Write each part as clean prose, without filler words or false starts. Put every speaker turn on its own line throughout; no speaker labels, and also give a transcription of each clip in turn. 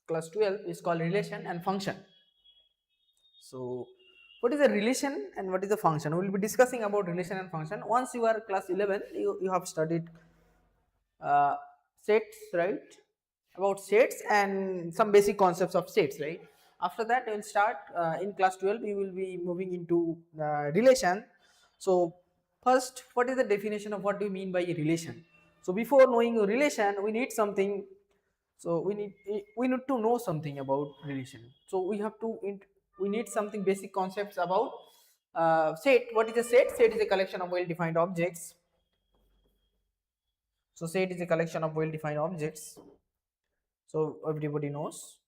class 12 is called relation and function. So what is a relation and what is a function? We will be discussing about relation and function. Once you are class 11, you have studied uh, sets, right? About sets and some basic concepts of sets, right? After that, we will start in class 12. We will be moving into relation. So first, what is the definition of what do you mean by a relation? So before knowing a relation, we need something. So we need to know something about relation. So we need something basic concepts about set. What is a set? Set is a collection of well-defined objects. So set is a collection of well-defined objects. So everybody knows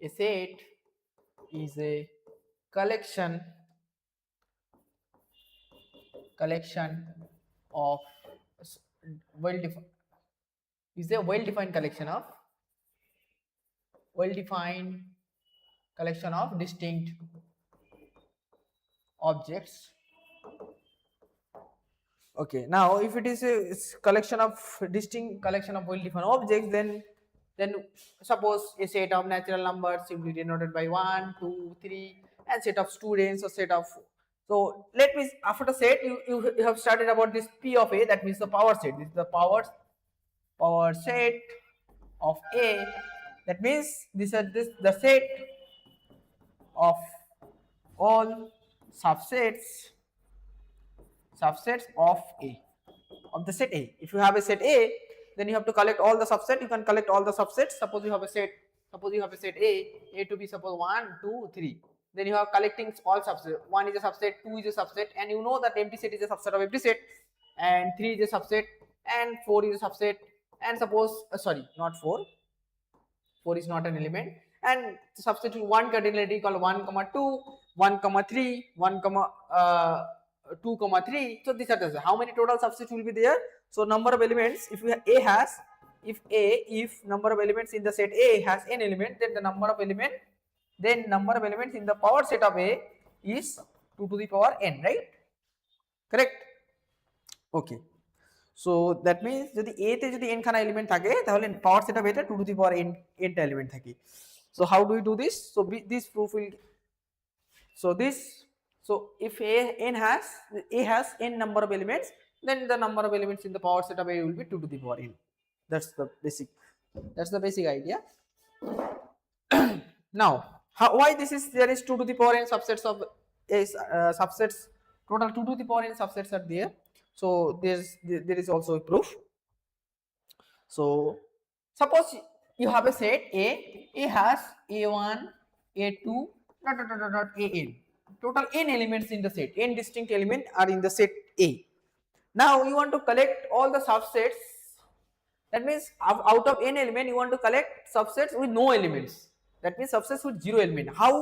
a set is a collection of well-defined is a well-defined collection of distinct objects. Okay, now if it is a collection of distinct collection of well-defined objects, then suppose a set of natural numbers simply denoted by 1, 2, 3, and set of students or set of. So let me after the set you have started about this P of A, that means the power set. This is the power set of A. That means this is the set of all subsets of A, of the set A. If you have a set A, then you have to collect all the subset. You can collect all the subsets. Suppose you have a set A to be suppose 1, 2, 3. Then you are collecting all subsets. 1 is a subset, 2 is a subset, and you know that empty set is a subset of empty set, and 3 is a subset, and 4 is a subset, and suppose sorry, not 4. 4 is not an element, and substitute 1 cardinality called 1 comma 2, 1 comma 3, 1 comma 2 comma 3. So these are the how many total subsets will be there. So number of elements, if number of elements in the set A has n element, then the number of elements in the power set of A is 2 to the power n, right? Correct? Okay. So that means যদি a তে যদি n খানা element থাকে তাহলে power set of এটা 2 to the power n টা element থাকে. So how do we do this? So this proof will so if a has n number of elements, then the number of elements in the power set of A will be 2 to the power n. That's the basic idea. Now why this is there is 2 to the power n subsets of subsets, total 2 to the power n subsets are there. So there is also a proof. So suppose you have a set A has A1, A2, an. Total n elements in the set, n distinct elements are in the set A. Now you want to collect all the subsets. That means out of n element you want to collect subsets with no elements. That means subsets with 0 element. How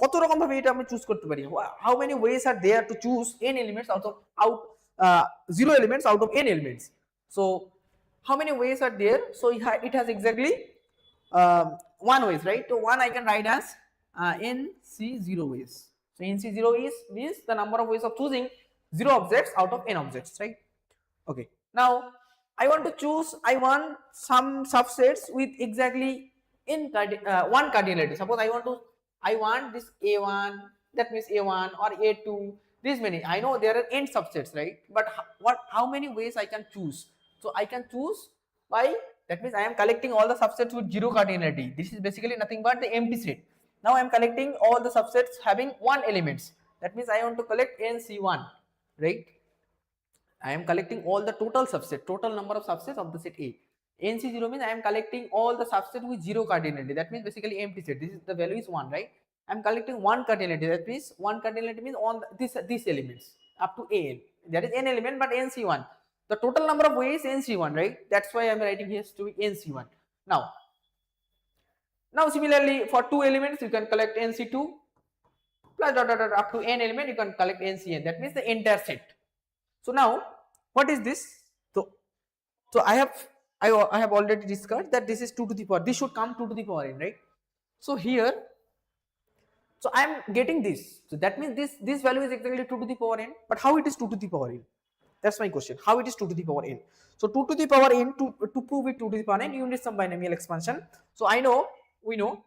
কত রকম ভাবে এটা আমি choose করতে পারি? How many ways are there to choose n elements out 0 elements out of n elements? So how many ways are there? So it has exactly one ways, right? So one I can write as nc0 ways. So nc0 means the number of ways of choosing 0 objects out of n objects, right? Okay, now I want some subsets with exactly one cardinality. Suppose I want this A1, that means A1 or A2, this many. I know there are n subsets, right? But how many ways I can choose? So I can choose by, that means I am collecting all the subsets with 0 cardinality. This is basically nothing but the empty set. Now I am collecting all the subsets having 1 elements. That means I want to collect nc1, right? I am collecting all the total number of subsets of the set A. nc0 means I am collecting all the subsets with 0 cardinality. That means basically empty set. This is the value is 1, right? I am collecting 1 cardinality. That means 1 cardinality means on these elements up to an. There is n element, but nc1. The total number of ways nc1, right? That's why I am writing here to be nc1. Now similarly for 2 elements you can collect nc2 plus up to n element you can collect ncn. That means the entire set. So now what is this? So I have already discussed that this is 2 to the power. This should come 2 to the power n, right? So here, so I am getting this. So that means this value is exactly 2 to the power n. But how it is 2 to the power n? That's my question. How it is 2 to the power n? So 2 to the power n, to prove it 2 to the power n, you need some binomial expansion. So we know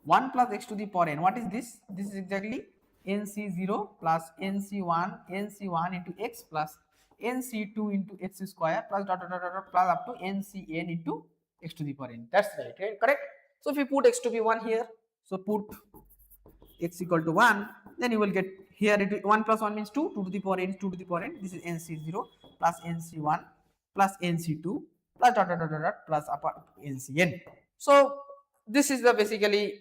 1 plus x to the power n. What is this? This is exactly nc0 plus nc1 into x plus nc2 into x square plus dot dot dot dot plus up to ncn into x to the power n. That's right, correct? So if you put x to be 1 here, so put x equal to 1, then you will get here 1 plus 1 means 2, 2 to the power n is 2 to the power n. This is nc0 plus nc1 plus nc2 plus dot dot dot dot plus upper ncn. So this is the basically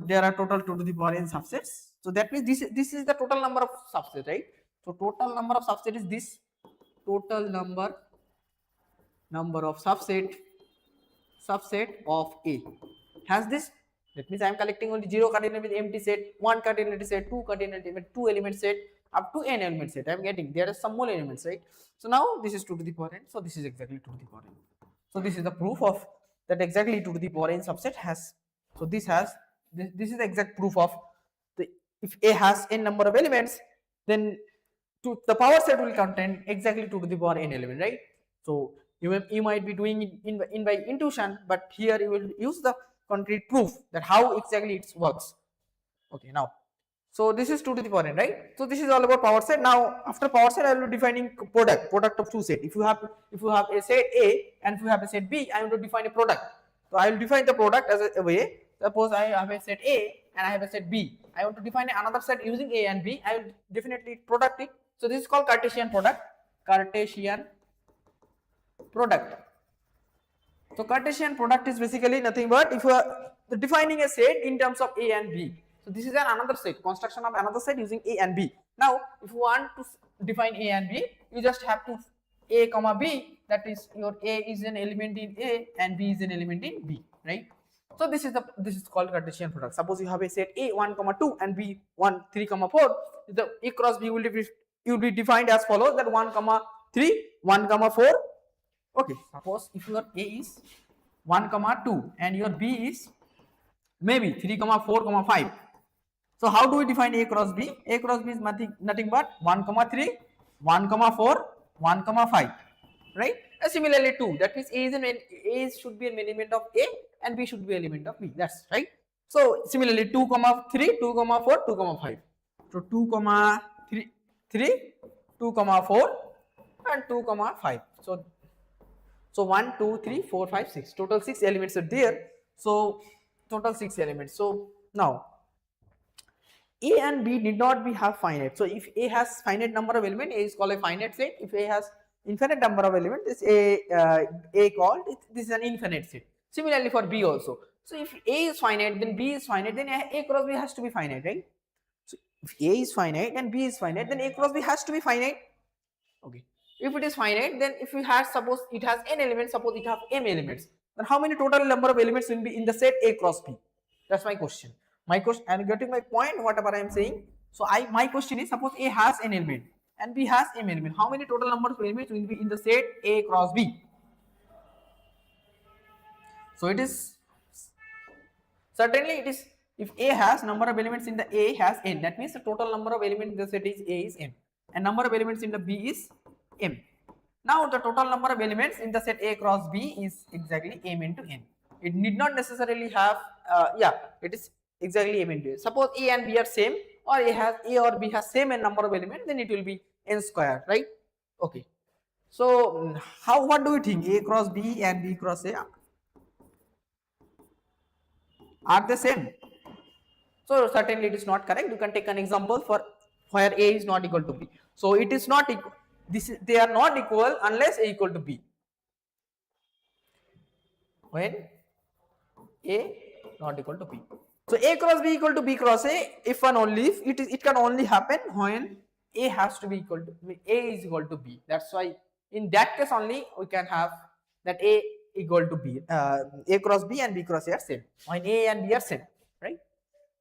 there are total 2 to the power n subsets. So that means this is the total number of subsets, right? So total number of subset is this, total number of subset of A has this. That means I am collecting only 0 cardinality with empty set, 1 cardinality set, 2 cardinality with 2 element set, up to n element set. I am getting there are some more elements, right? So now this is 2 to the power n. So this is exactly 2 to the power n. So this is the proof of that exactly 2 to the power n subset has. So this is the exact proof of if A has n number of elements, then the power set will contain exactly 2 to the power n element, right? So you might be doing it in by intuition, but here you will use the concrete proof that how exactly it works. Okay, now so this is 2 to the power n, right? So this is all about power set. Now after power set, I will be defining product of two set. If you have a set A and if you have a set B, I want to define a product. So I will define the product as a way. Suppose I have a set A and I have a set B. I want to define another set using A and B. I will definitely product it. So this is called Cartesian product. So Cartesian product is basically nothing but if you are defining a set in terms of A and B. So this is another set, construction of another set using A and B. Now if you want to define A and B, you just have to A comma B, that is your A is an element in A and B is an element in B, right? So this is called Cartesian product. Suppose you have a set A 1, 2 and B 1, 3, 4. The A cross B will be defined as follows, that 1, 3, 1, 4. Okay, suppose if your A is 1, 2 and your B is maybe 3, 4, 5. So how do we define A cross B? A cross B is nothing but 1, 3, 1, 4, 1, 5, right? And similarly 2, that means A should be an element of A and B should be an element of B. That's right. So similarly 2, 3, 2, 4, 2, 5. So 2, 3, 2, 4 and 2, 5. So 1, 2, 3, 4, 5, 6. Total 6 elements are there. So total 6 elements. So now A and B need not have finite. So if A has finite number of elements, A is called a finite set. If A has infinite number of elements, this this is an infinite set. Similarly for B also. So if A is finite, then B is finite, then A cross B has to be finite, right? So if A is finite and B is finite, then A cross B has to be finite. Okay. If it is finite, then if you have, suppose it has n elements, suppose it has m elements, then how many total number of elements will be in the set A cross B? That's my question. I am getting my point, whatever I am saying. So my question is, suppose A has n element and B has m element, how many total number of elements will be in the set A cross B? So it is certainly it is, if A has number of elements in the A has n, that means the total number of elements in the set is A is m, and number of elements in the B is m. Now the total number of elements in the set A cross B is exactly m into n. It need not necessarily have it is exactly m into n. Suppose A and B are same, or A or B has same n number of elements, then it will be n square, right? Okay. So what do you think? A cross B and B cross A are the same? So certainly it is not correct. You can take an example for where A is not equal to B. So it is not equal. They are not equal unless A equal to B. When A not equal to B. So A cross B equal to B cross A, if and only if it can only happen when A has to be equal to A is equal to B. That's why in that case only we can have that A equal to B. A cross B and B cross A are same. When A and B are same, right?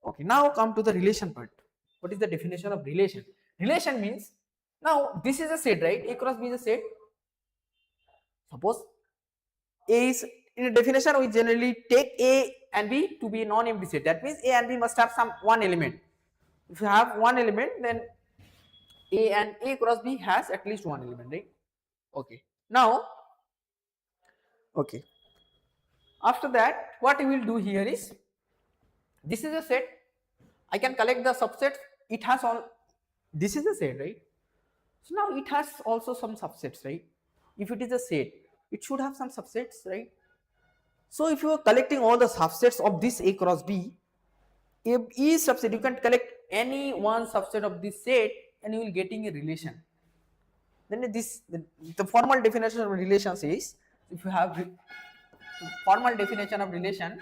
Okay. Now come to the relation part. What is the definition of relation? Relation means, now this is a set, right? A cross B is a set. Suppose A is, in a definition we generally take A and B to be a non-empty set. That means A and B must have some one element. If you have one element, then A and A cross B has at least one element, right? Okay. Now, okay. After that, what we will do here is, this is a set. I can collect the subsets. It has all. This is a set, right? So now it has also some subsets, right? If it is a set, it should have some subsets, right? So if you are collecting all the subsets of this A cross B, if each subset, you can collect any one subset of this set and you will getting a relation. Then the formal definition of relation says, if you have formal definition of relation,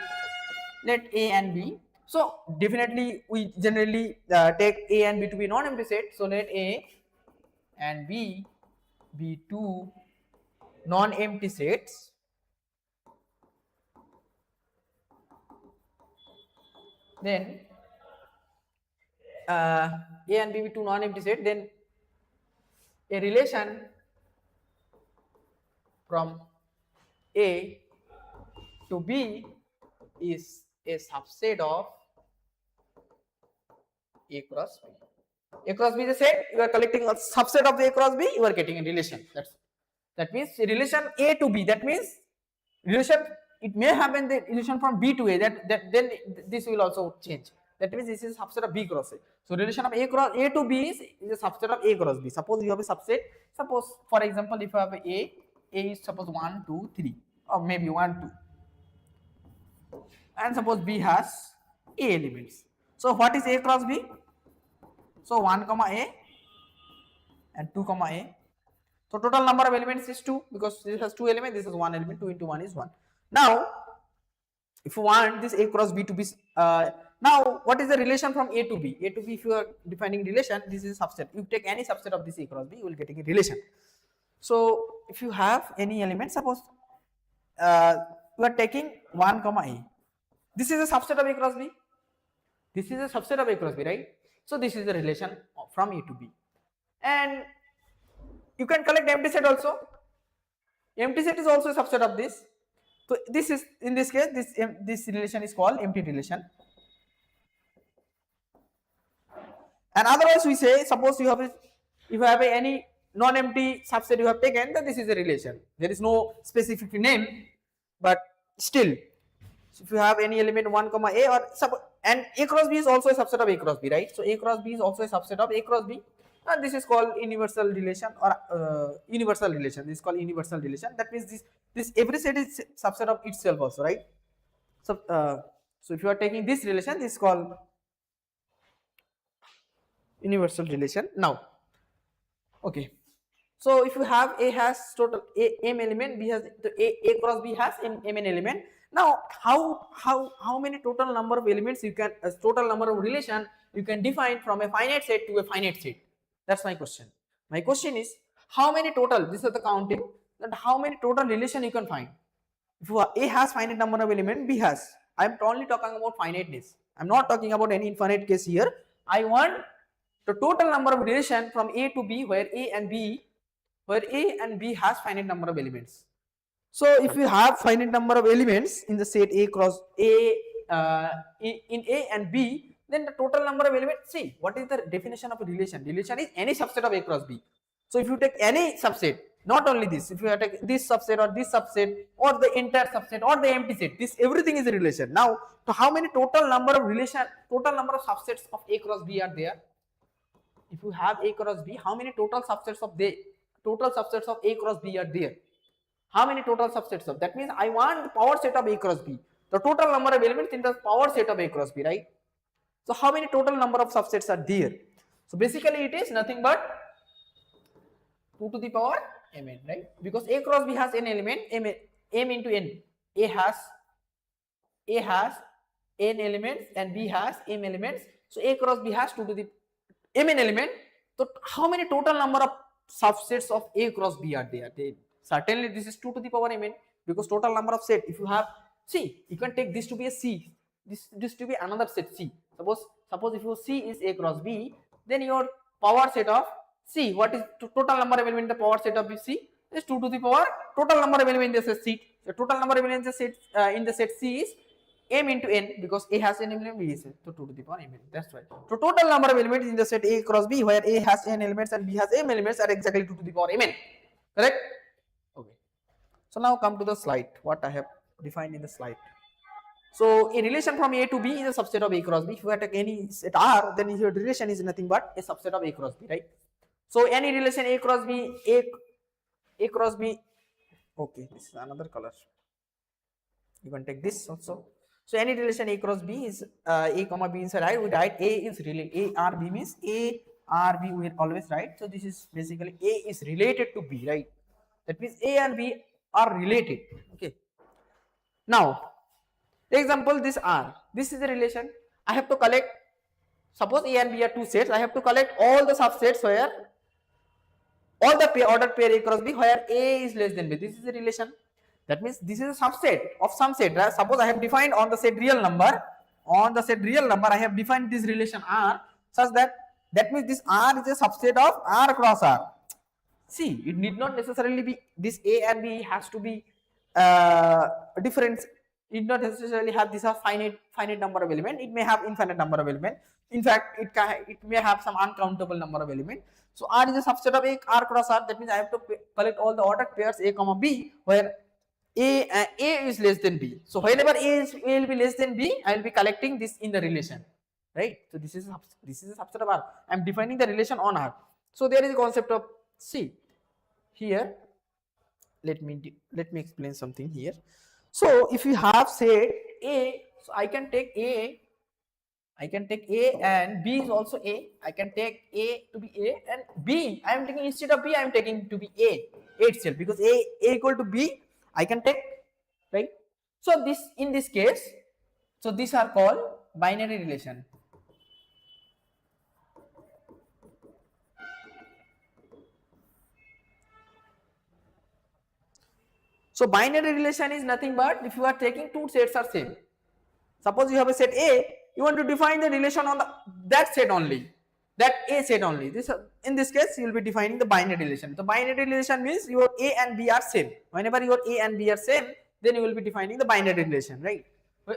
let A and B. So definitely we generally take A and B to be non-empty set. So let A and B be two non-empty sets. Then A and B be two non-empty sets. Then a relation from A to B is a subset of A cross B. A cross B is a set, you are collecting a subset of the A cross B, you are getting a relation. That means relation A to B, that means relation, it may happen the relation from B to A, that then this will also change. That means this is a subset of B cross A. So relation of A to B is a subset of A cross B. Suppose you have a subset, suppose for example if you have A is suppose 1, 2, 3 or maybe 1, 2, and suppose B has A elements. So what is A cross B? So 1 comma A and 2 comma A. So total number of elements is 2 because this has 2 elements, this is 1 element, 2 into 1 is 1. Now if you want this A cross B to be, now what is the relation from A to B? A to B, if you are defining relation, this is a subset. You take any subset of this A cross B, you will get a relation. So if you have any element, suppose you are taking 1 comma A. This is a subset of A cross B. This is a subset of A cross B, right? So this is the relation from A to B. And you can collect empty set also. Empty set is also a subset of this. So this is, in this case, this relation is called empty relation. And otherwise we say, suppose you have if you have any non-empty subset you have taken, then this is a relation. There is no specific name, but still, so if you have any element 1 comma A or and A cross B is also a subset of A cross B, right? So A cross B is also a subset of A cross B. And this is called universal relation or universal relation. This is called universal relation. That means this every set is subset of itself also, right? So so if you are taking this relation, this is called universal relation. Now, okay. So if you have A has total m element, B has the A cross B has mn element. Now how many total number of elements you can, total number of relation you can define from a finite set to a finite set? That's my question. My question is, how many total, this is the counting, that how many total relation you can find? If A has finite number of elements, B has. I am only talking about finiteness. I am not talking about any infinite case here. I want the total number of relation from A to B where A and B has finite number of elements. So if you have finite number of elements in the set A cross A, in A and B, then the total number of elements, see what is the definition of a relation? Relation is any subset of A cross B. So if you take any subset, not only this, if you take this subset or the entire subset or the empty set, this everything is a relation. Now, so how many total number of subsets of A cross B are there? If you have A cross B, how many total subsets of A cross B are there? How many total subsets of? That means I want the power set of A cross B. The total number of elements in the power set of A cross B, right? So how many total number of subsets are there? So basically it is nothing but 2 to the power mn, right? Because A cross B has n element, m into n. A has n elements and B has m elements. So A cross B has 2 to the mn element. So how many total number of subsets of A cross B are there? Certainly this is 2 to the power mn, because total number of set, if you have, see, you can take this to be a C, this to be another set C. Suppose if your C is A cross B, then your power set of C, what is total number of elements in the power set of C is 2 to the power total number of elements in the set C. The total number of elements in the set C is m into n, because A has n element, B is n, so 2 to the power m n. That's right. So total number of elements in the set A cross B, where A has n elements and B has m elements, are exactly 2 to the power m n. Correct? Okay. So now come to the slide. What I have defined in the slide. So a relation from A to B is a subset of A cross B. If you take any set R, then your relation is nothing but a subset of A cross B, right? So any relation A cross B, A cross B. Okay, this is another color. You can take this also. So any relation A cross B is A comma B inside I. We write A is related. A R B means A R B. We will always write. So this is basically A is related to B, right? That means A and B are related. Okay. Now, example, this R. This is the relation. I have to collect. Suppose A and B are two sets. I have to collect all the subsets where all the ordered pair A cross B where A is less than B. This is the relation. That means this is a subset of some set. Right? Suppose I have defined on the set real number. On the set real number, I have defined this relation R such that means this R is a subset of R cross R. See, it need not necessarily be this A and B has to be different. It not necessarily have this a finite number of element. It may have infinite number of element. In fact, it may have some uncountable number of element. So R is a subset of A R cross R. That means I have to collect all the ordered pairs A comma B where A is less than B. So whenever A will be less than B, I will be collecting this in the relation, right? So this is a subset of R. I am defining the relation on R. So there is a concept of see here. Let me explain something here. So if you have say A, so I can take A and B is also A. I can take A to be A and B. I am taking instead of B, I am taking to be A itself, because A equal to B. I can take, right? So this in this case, so these are called binary relation. So binary relation is nothing but if you are taking two sets are same. Suppose you have a set A, you want to define the relation on that set only, that A set only. This in this case you will be defining the binary relation. The binary relation means your A and B are same. Whenever your A and B are same, then you will be defining the binary relation, right?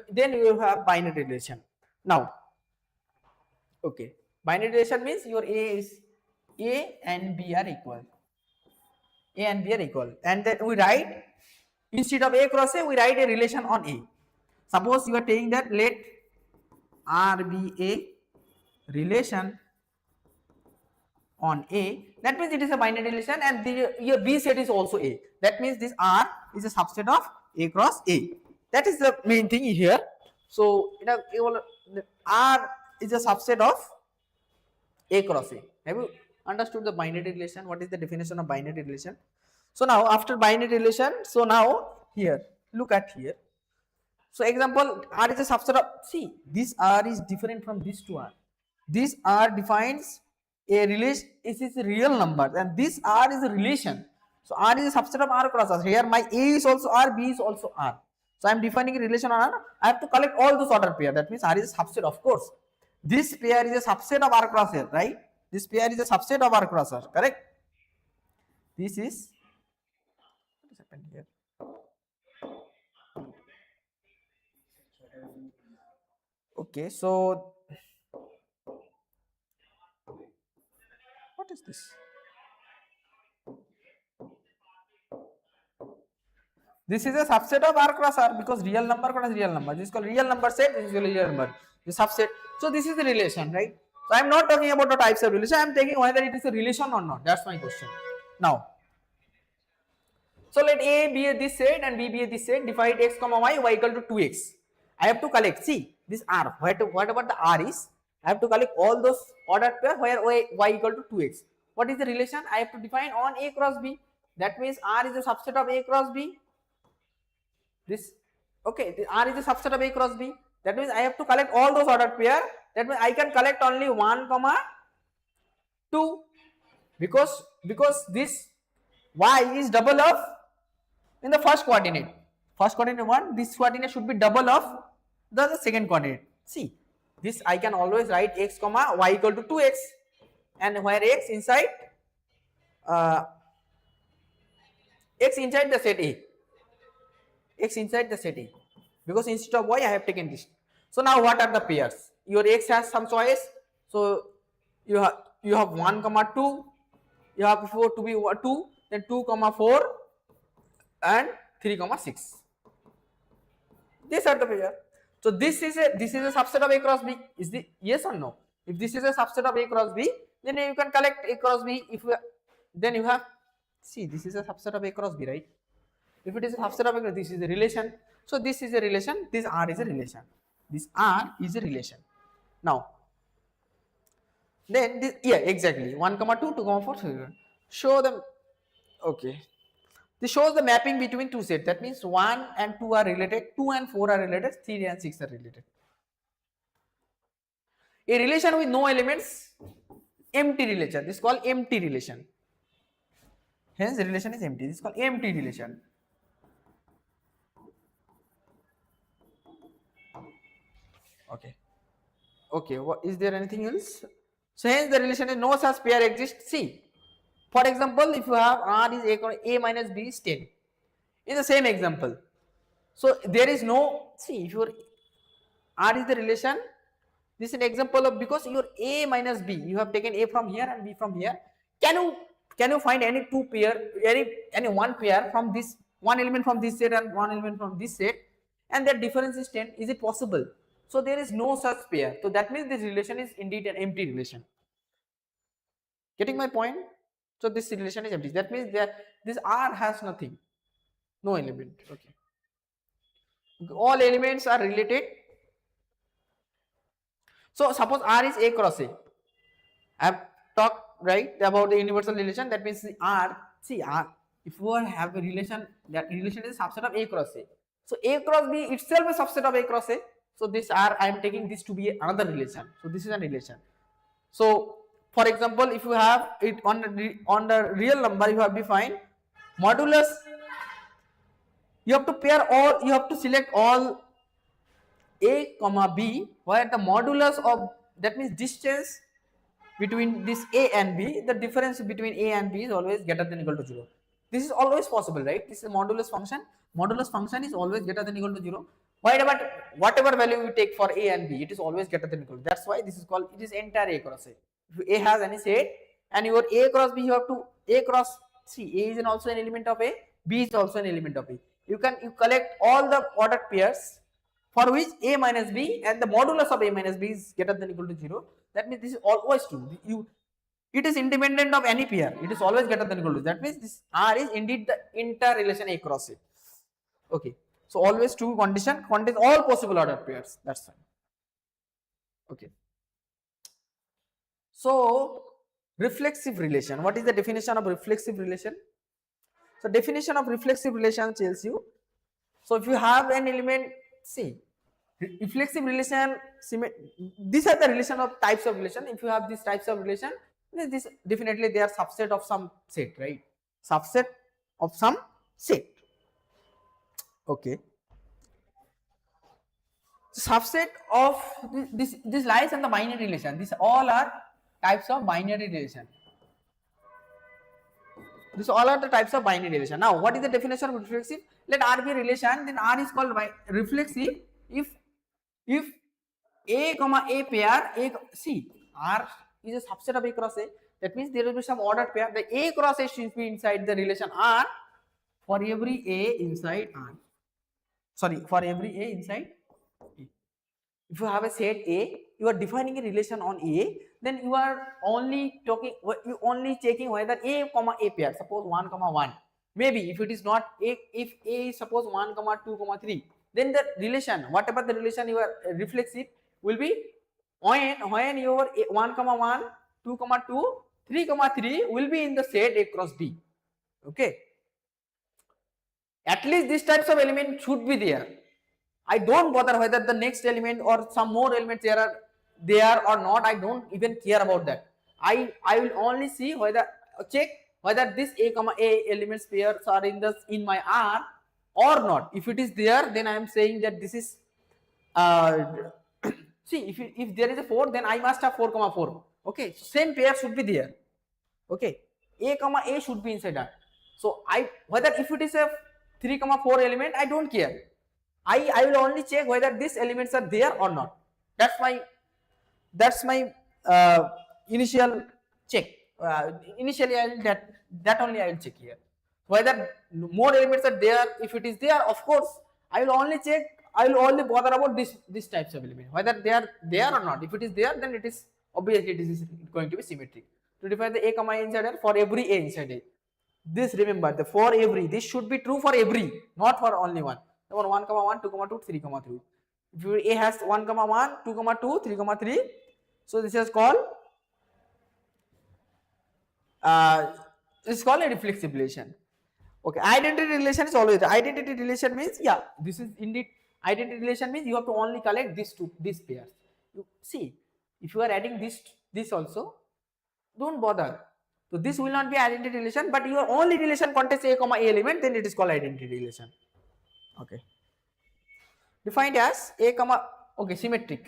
Then you will have binary relation. Now, okay, binary relation means your A and B are equal. A and B are equal, and then we write instead of A cross A, we write a relation on A. Suppose you are taking that let R be a relation on A, that means it is a binary relation, and your B set is also A. That means this R is a subset of A cross A. That is the main thing here. So R is a subset of A cross A. Have you understood the binary relation? What is the definition of binary relation? So now after binary relation, so now here look at here. So example, R is a subset of, see, this R is different from this two R. This R defines a relation, it is a real number, and this R is a relation. So R is a subset of R cross R. Here my A is also R, B is also R. So I am defining a relation on R. I have to collect all those ordered pair. That means R is a subset, of course. This pair is a subset of R cross R, right? This pair is a subset of R cross R, correct? This is, what is happened here? Okay, so what is this? This is a subset of R cross R because real number cross real number. This is called real number set. This is called real number. The subset. So this is the relation, right? So I am not talking about the types of relation. I am taking whether it is a relation or not. That's my question. Now, so let A be a this set and B be a this set. Divide x comma y equal to 2x. I have to collect. See this R. Whatever the R is, I have to collect all those ordered pair where y equal to 2x. What is the relation? I have to define on A cross B. That means R is a subset of A cross B. This, okay, the R is a subset of A cross B. That means I have to collect all those ordered pair. That means I can collect only 1 comma 2 because this y is double of in the first coordinate. First coordinate 1, this coordinate should be double of the second coordinate. See, this I can always write x comma y equal to 2x, and where x inside the set A. X inside the set A. because instead of y I have taken this. So now what are the pairs? Your x has some choice. So you have 1 comma 2, you have before to be 2, then 2 comma 4 and 3 comma 6. These are the pair. So this is a subset of A cross B. Is the yes or no? If this is a subset of A cross B, then you can collect A cross B. If you, then you have, see, this is a subset of A cross B, right? If it is a subset of A cross, this is a relation. So this is a relation. This R is a relation. This R is a relation. Now, then this, yeah, exactly. 1 comma 2, 2 comma 4. 3. Show them. Okay. This shows the mapping between two sets. That means 1 and 2 are related, 2 and 4 are related, 3 and 6 are related. A relation with no elements, empty relation. This is called empty relation. Hence, the relation is empty. This is called empty relation. Okay. Okay. What is there anything else? So hence the relation is no such pair exists. See, for example, if you have R is A minus B is 10. In the same example, so there is no, see, if your R is the relation, this is an example of, because your A minus B, you have taken A from here and B from here. Can you find any two pair, any one pair from this, one element from this set and one element from this set, and that difference is 10? Is it possible? So there is no such pair. So that means this relation is indeed an empty relation. Getting my point? So this relation is empty. That means that this R has nothing, no element. Okay. All elements are related. So suppose R is A cross A. I have talked right about the universal relation. That means R. See, R. If you have a relation, that relation is a subset of A cross A. So A cross B itself is a subset of A cross A. So this R, I am taking this to be another relation. So this is a relation. So for example, if you have it on the real number, you have defined modulus. You have to pair all. You have to select all A comma B, where the modulus of, that means distance between this A and B, the difference between A and B is always greater than equal to 0. This is always possible, right? This is a modulus function. Modulus function is always greater than equal to 0. Whatever value you take for A and B, it is always greater than equal to. That's why this is called, it is entire A cross A. If A has any set and your A cross B, you have to A cross C. A is also an element of A, B is also an element of A. You collect all the ordered pairs for which A minus B and the modulus of A minus B is greater than equal to 0. That means this is always true. It is independent of any pair. It is always greater than equal to. That means this R is indeed the interrelation A cross A. Okay. So always true condition contains all possible ordered pairs. That's fine. Okay. So reflexive relation. What is the definition of reflexive relation? So definition of reflexive relation tells you. So if you have an element, see, reflexive relation, these are the relation of types of relation. If you have these types of relation, this definitely they are subset of some set, right? Subset of some set. Okay. Subset of this lies in the binary relation. These all are types of binary relation. These all are the types of binary relation. Now, what is the definition of reflexive? Let R be a relation, then R is called reflexive if A comma A pair, see, R is a subset of A cross A. That means there will be some ordered pair. The A cross A should be inside the relation R for every A inside R. Sorry, for every A inside A. If you have a set A, you are defining a relation on A, then you are only checking whether A comma A pair, suppose 1 comma 1. Maybe if it is not A, if A is suppose 1 comma 2 comma 3, then the relation, whatever the relation you are reflexive, will be when your 1 comma 1, 2 comma 2, 3 comma 3 will be in the set A cross B. Okay. At least these types of elements should be there. I don't bother whether the next element or some more elements there or not. I don't even care about that. I will only see whether, check whether this A comma A elements pairs are in my R or not. If it is there, then I am saying that this is see, if there is a 4, then I must have 4 comma 4. Okay, so same pair should be there. Okay, A comma A should be inside R. So whether if it is a 3 comma 4 element, I don't care. I will only check whether these elements are there or not. That's my initial check. Initially I will that only I will check here whether more elements are there. If it is there, of course I will only check, I will only bother about this types of element whether they are there or not. If it is there, then it is obviously it is going to be symmetric. To define the a comma a inside A, for every a inside A, this remember the for every, this should be true for every, not for only one. Number 1 comma 1 2 comma 2 3 comma 3. If your a has 1 comma 1 2 comma 2 3 comma 3, so this is called uh, this is called a reflexive relation. Okay, identity relation is always, identity relation means, yeah, this is indeed identity relation means you have to only collect these pairs. You see, if you are adding this also, don't bother. So this will not be identity relation, but your only relation contains a comma a element, then it is called identity relation. Okay, defined as a comma, okay, symmetric.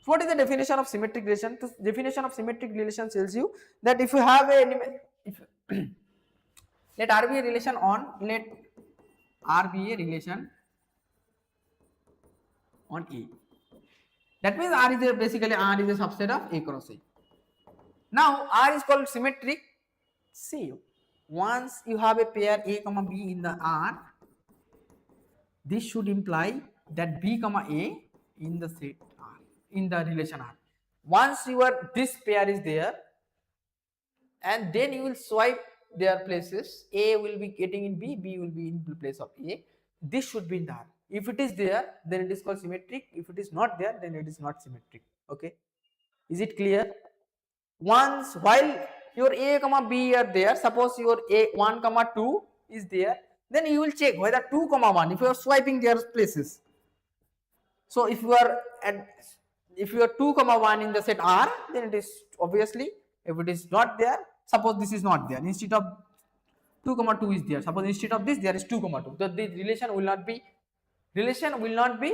So what is the definition of symmetric relation? The definition of symmetric relation tells you that if you have a, if let R be a relation on, let R be a relation on A. That means R is a, basically R is a subset of A cross A. Now R is called symmetric. See, once you have a pair A comma B in the R, this should imply that B comma A in the set R, in the relation R. Once your this pair is there, and then you will swipe their places, A will be getting in B, B will be in place of A. This should be in the R. If it is there, then it is called symmetric. If it is not there, then it is not symmetric. Okay, is it clear? Once while your A comma B are there, suppose your A 1 comma 2 is there, then you will check whether 2 comma 1, if you are swiping their places. So if you are at, if you are 2 comma 1 in the set R, then it is obviously, if it is not there, suppose this is not there, instead of 2 comma 2 is there, suppose instead of this there is 2 comma 2, the relation will not be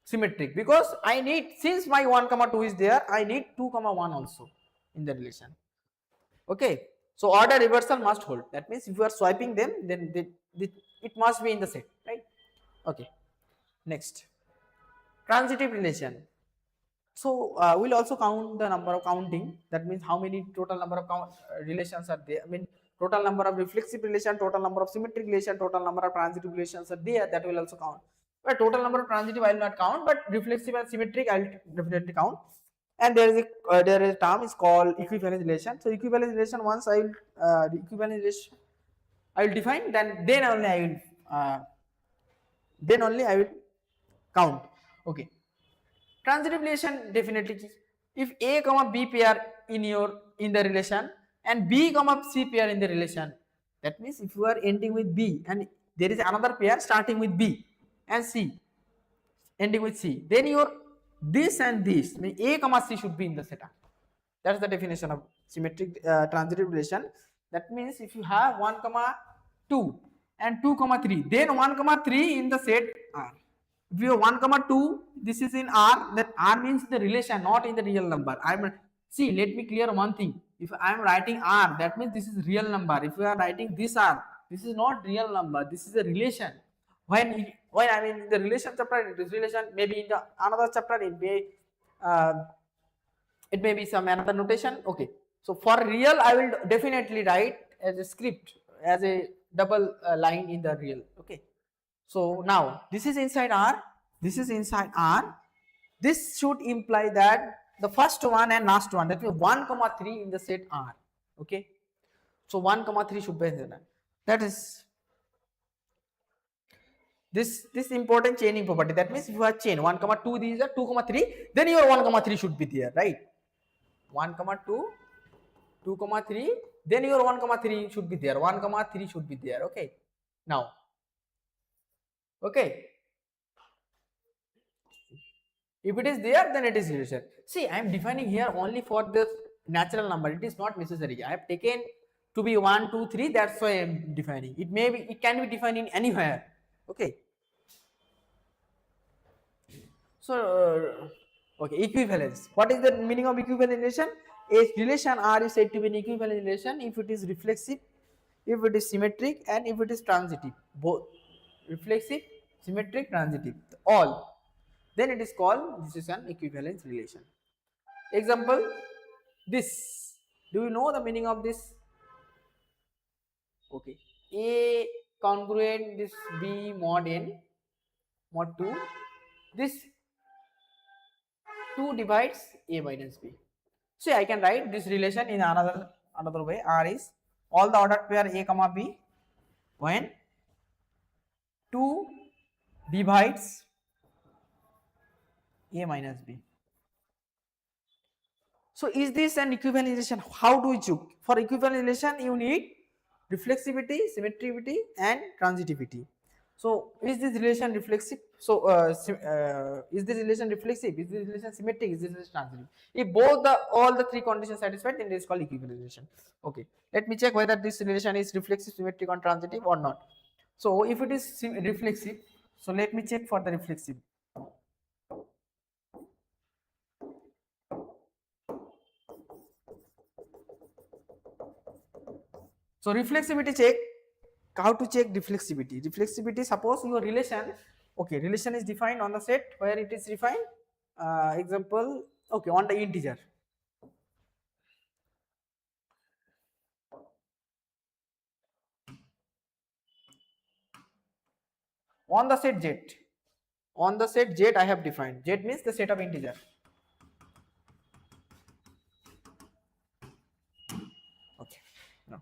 symmetric, because I need, since my 1 comma 2 is there, I need 2 comma 1 also in the relation. Okay, so order reversal must hold. That means if you are swiping them, then it must be in the set, right? Okay, next, transitive relation. So we'll also count the number of counting. That means how many total number of relations are there. I mean total number of reflexive relation, total number of symmetric relation, total number of transitive relations are there. That will also count. But total number of transitive I will not count, but reflexive and symmetric I will definitely count. And there is a term is called equivalence relation. So equivalence relation, once I will equivalence relation I will define, then only I will count. Okay. Transitive relation, definitely if A comma B pair in the relation and B comma C pair in the relation, that means if you are ending with B and there is another pair starting with B and C ending with C, then your this and this, mean A comma C should be in the set R. That's the definition of symmetric transitive relation. That means if you have 1 comma 2 and 2 comma 3, then 1 comma 3 in the set R. If you have 1 comma 2, this is in R, that R means the relation, not in the real number. See, let me clear one thing. If I am writing R, that means this is real number. If you are writing this R, this is not real number, this is a relation. When I mean the relation chapter, this relation maybe in the another chapter it may be some another notation. Okay, so for real I will definitely write as a script, as a double line in the real. Okay, so now this is inside R, this is inside R. This should imply that the first one and last one, that means 1 comma 3 in the set R. Okay, so 1 comma 3 should be there. That is this important chaining property. That means if you have chain 1 comma 2, these are 2 comma 3, then your 1 comma 3 should be there, right? 1 comma 2, 2 comma 3, then your 1 comma 3 should be there, 1 comma 3 should be there. Okay, now, okay, if it is there, then it is relation. See, I am defining here only for the natural number, it is not necessary. I have taken to be 1 2 3, that's why I am defining. It can be defined in anywhere. Okay, so okay, equivalence. What is the meaning of equivalent relation? A relation R is said to be an equivalent relation if it is reflexive, if it is symmetric, and if it is transitive, both. reflexive, symmetric, transitive, all. Then it is called, this is an equivalence relation. Example, this. Do you know the meaning of this? Okay. A congruent, this B mod n, mod 2. This 2 divides A minus B. See, I can write this relation in another way. R is all the ordered pair A comma B when 2 divides A minus B. So is this an equivalent relation? How do we choose? For equivalent relation, you need reflexivity, symmetricity, and transitivity. So is this relation reflexive? So is this relation reflexive? Is this relation symmetric? Is this relation transitive? If all the three conditions satisfied, then it is called equivalent relation. Okay, let me check whether this relation is reflexive, symmetric, or transitive or not. So if it is reflexive, so let me check for the reflexive. So reflexivity check. How to check reflexivity? Reflexivity, suppose your relation, okay, relation is defined on the set where it is defined. Example, okay, on the integer. On the set Z. On the set Z I have defined. Z means the set of integer. Okay. No.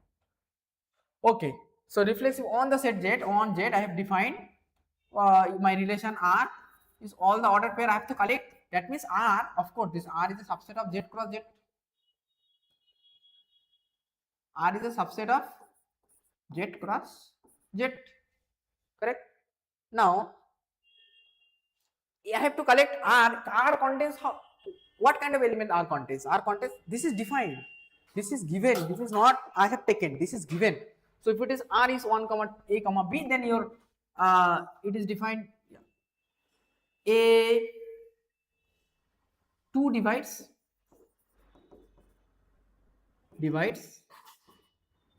Okay. So reflexive on the set Z, on Z I have defined my relation R is all the ordered pair I have to collect. That means R, of course, this R is a subset of Z cross Z. R is a subset of Z cross Z. Correct? Now, I have to collect R. R contains what kind of element R contains? R contains, this is defined. This is given. This is not I have taken. This is given. So if it is R is 1 comma A comma B, then your it is defined A 2 divides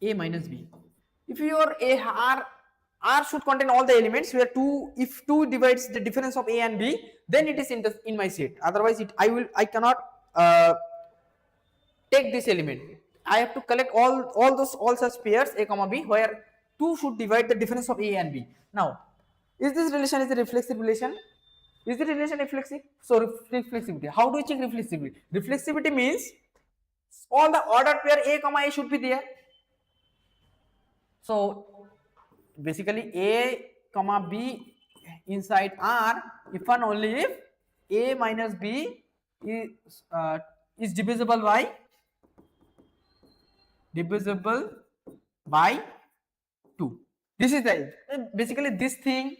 A minus B. If your A R should contain all the elements where 2, if 2 divides the difference of A and B, then it is in my set. Otherwise I cannot take this element. I have to collect all such pairs A comma B where 2 should divide the difference of A and B. Now, is this relation is a reflexive relation? Is the relation reflexive? So reflexivity. How do you check reflexivity? Reflexivity means all the ordered pair A comma A should be there. So basically A comma B inside R if and only if A minus B is divisible by 2. This is the basically this thing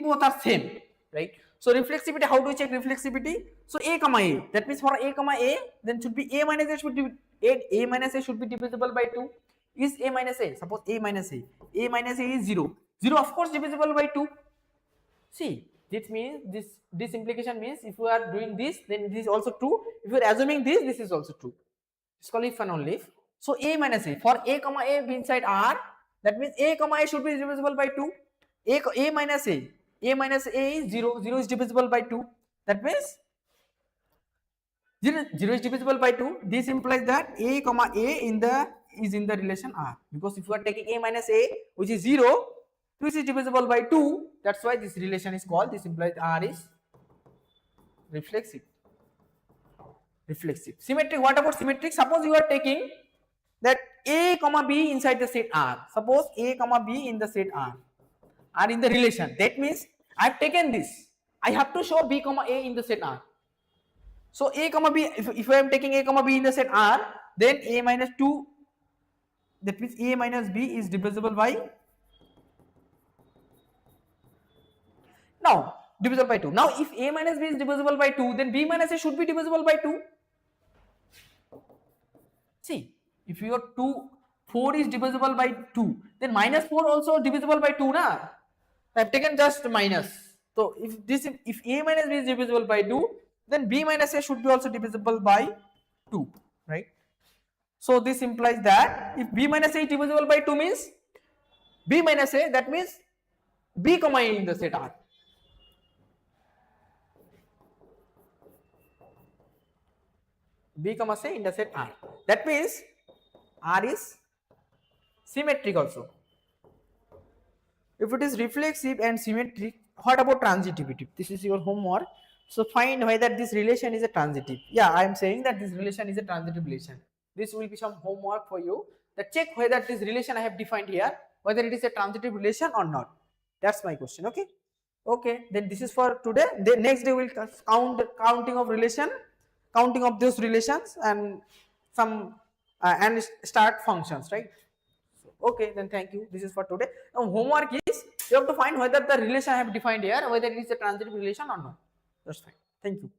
both are same, right? So reflexivity, how do you check reflexivity? So A comma A, that means for A comma A, then should be A minus A should be A minus A should be divisible by 2. Is A minus A, suppose A minus A is 0. 0 of course divisible by 2. See, this means this implication means if you are doing this, then this is also true. If you are assuming this is also true. It's called if and only if. So A minus A, for A comma A be inside R, that means A comma A should be divisible by 2. A minus A is 0. 0 is divisible by 2. That means 0 is divisible by 2. This implies that A comma A is in the relation R, because if you are taking A minus A which is 0, which is divisible by 2, that's why this relation is called, this implies R is reflexive. Symmetric, what about symmetric? Suppose you are taking that A comma B inside the set R. Suppose A comma B in the set R are in the relation. That means I have taken this. I have to show B comma A in the set R. So A comma B, if I am taking A comma B in the set R, then A minus 2, that means A minus B is divisible by, now divisible by 2. Now if A minus B is divisible by 2, then B minus A should be divisible by 2. See, if your 4 is divisible by 2, then minus 4 also divisible by 2 na. I have taken just minus. So if A minus B is divisible by 2, then B minus A should be also divisible by 2, right? So this implies that if B minus A is divisible by 2 means B minus A, that means B comma A in the set R. B comma C in the set R. That means R is symmetric also. If it is reflexive and symmetric, what about transitivity? This is your homework. So find whether this relation is a transitive. Yeah, I am saying that this relation is a transitive relation. This will be some homework for you. That check whether this relation I have defined here, whether it is a transitive relation or not. That's my question. Okay. Okay. Then this is for today. Then next day we will counting of relation, counting of those relations, and some and start functions. Right. Okay, then thank you. This is for today. Now, homework is you have to find whether the relation I have defined here, whether it is a transitive relation or not. That's fine. Thank you.